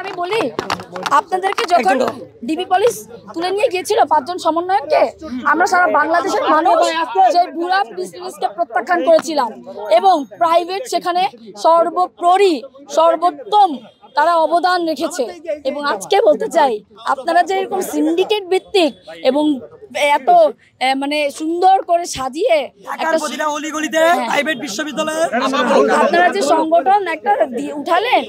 আমি বলি আপনাদেরকে যখন ডিবি পুলিশ তুলে নিয়ে গিয়েছিল 5 জন সমন্বয়ককে, আমরা সারা বাংলাদেশের মানুষ যে ভুয়া বিজনেসকে প্রত্যাখ্যান করেছিলাম এবং প্রাইভেট সেখানে সর্বোত্তম তারা অবদান রেখেছে। এবং আজকে বলতে চাই আপনারা যে এরকম সিন্ডিকেট ভিত্তিক এবং এত মানে সুন্দর করে সাজিয়ে আপনারা যে সংগঠন একটা উঠালেন,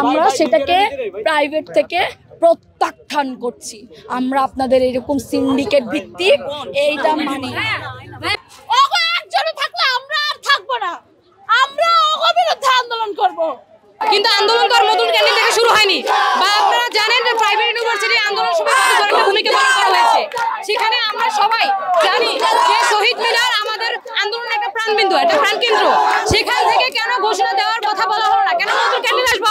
আমরা সেটাকে প্রাইভেট থেকে প্রত্যাখ্যান করছি। আমরা আপনাদের এরকম সিন্ডিকেট ভিত্তিক এইটা মানি একজনে থাকলে আমরা আর থাকবো না, আমরা ওর বিরুদ্ধে আন্দোলন করব। কিন্তু আন্দোলন তো মধুর ক্যান্টিন থেকে শুরু হয়নি, বা আপনারা জানেন যে প্রাইভেট ইউনিভার্সিটি আন্দোলন সময় কত বড় ভূমিকা পালন করা হয়েছে। সেখানে আমরা সবাই জানি যে শহীদ মিনার আমাদের আন্দোলনের একটা প্রাণবিন্দু, একটা প্রাণকেন্দ্র। সেখান থেকে কেন ঘোষণা দেওয়ার কথা বলা হলো না? কেন মধুর ক্যান্টিন আসবো?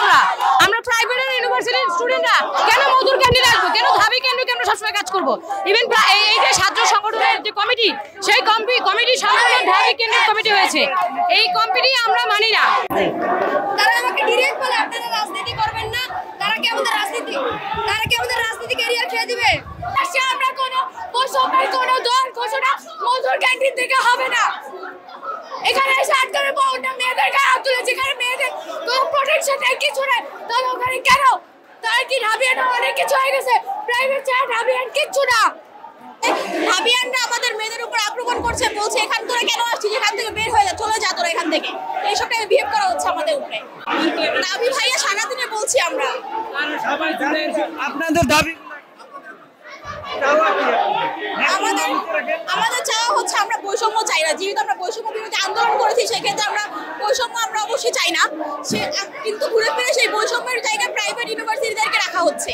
আমরা প্রাইভেট ইউনিভার্সিটির স্টুডেন্টরা কেন মধুর ক্যান্টিন আসবো? কেন ধাবি কেন্দ্রকে আমরা সবসময় কাজ করবো? ইভেন এই যে ছাত্র সংগঠনের যে কমিটি, সেই কমিটি সাধারণ ধাবি কেন্দ্রের কমিটি হয়েছে। এই কমিটি আমরা মানি না। তারা আমাকে ডিরেক্ট বলে আপনারা রাজনীতি করবেন না, তারা কি আমাদের রাজনীতি ক্যারিয়ার খেয়ে দিবে? আমরা কোনো বৈষম্যের কোনো দল ঘোষণা মধুর ক্যান্টিন থেকে হবে না। এখানে এসে আটকারে বহুটা মেয়েদের গায়ে হাত তুলে, যেখানে মেয়েদের কোনো প্রোটেকশন নেই, কিছু নেই, তাহলে ওখানে কেন? তার কি ঢাবিয়ান অনেক কিছু হয়ে গেছে, প্রাইভেট ছাড়া ঢাবিয়ান কিচ্ছু না। ঢাবিয়ানরা আমাদের মেয়েদের উপর আক্রমণ করছে, বলছে এখান তোরা কেন আসছিস, এখান থেকে বের হয়ে যা, চলে যা তোরা এখান থেকে। এইসব টাইপের বিহেভ করা হচ্ছে আমাদের উপরে। দাবি ভাইয়া সারাদিনে বলছি আমরা আপনাদের দাবি আমাদের চাওয়া হচ্ছে আমরা বৈষম্য চাই না। যেহেতু আমরা বৈষম্য বিরোধী আন্দোলন করেছি, সেক্ষেত্রে আমরা বৈষম্য আমরা অবশ্যই চাই না। কিন্তু ঘুরে ফিরে সেই বৈষম্যের জায়গায় প্রাইভেট ইউনিভার্সিটিদেরকে রাখা হচ্ছে।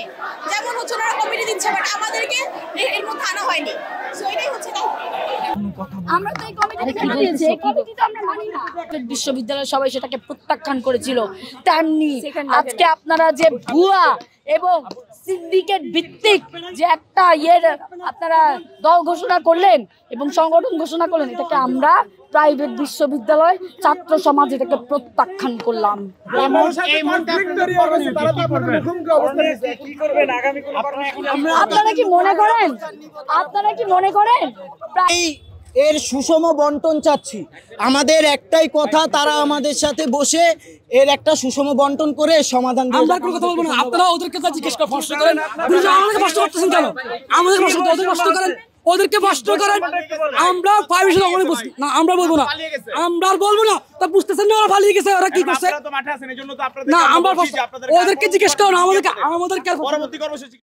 যেমন হচ্ছে ওরা কমিটি দিচ্ছে, বাট আমাদেরকে এর মধ্যে আনা হয়নি। সো এটাই হচ্ছে আমরা তো এই কমিটি তো আমরা মানি না। বিশ্ববিদ্যালয়ের সবাই সেটাকে প্রত্যাখ্যান করেছিল। তেমনি আজকে আপনারা যে ভুয়া এবং সিন্ডিকেট ভিত্তিক যে একটা আপনারা দল ঘোষণা করলেন এবং সংগঠন ঘোষণা করলেন, এটাকে আমরা প্রাইভেট বিশ্ববিদ্যালয় ছাত্র সমাজ এটাকে প্রত্যাখ্যান করলাম। আপনারা কি মনে করেন এর সুষম বন্টন চাচ্ছি? আমাদের একটাই কথা, তারা আমাদের সাথে বসে এর একটা সুষম বন্টন করে সমাধান দিয়ে। আমরা কোনো কথা বলবো না, আপনারা ওদেরকে জিজ্ঞেস করে প্রশ্ন করেন। আমাদেরকে প্রশ্ন করতেছেন কেন? আমাদের প্রশ্ন ওদের প্রশ্ন করেন, ওদেরকে প্রশ্ন করেন। আমরা পারমিশন না, আমরা বলবো না, আমরা আর বলবো না। তা বুঝতেছেন না ওরা পালিয়ে গেছে, ওরা কি করছে না? আমরা ওদেরকে জিজ্ঞেস করো, আমাদেরকে পরবর্তী কর্মসূচি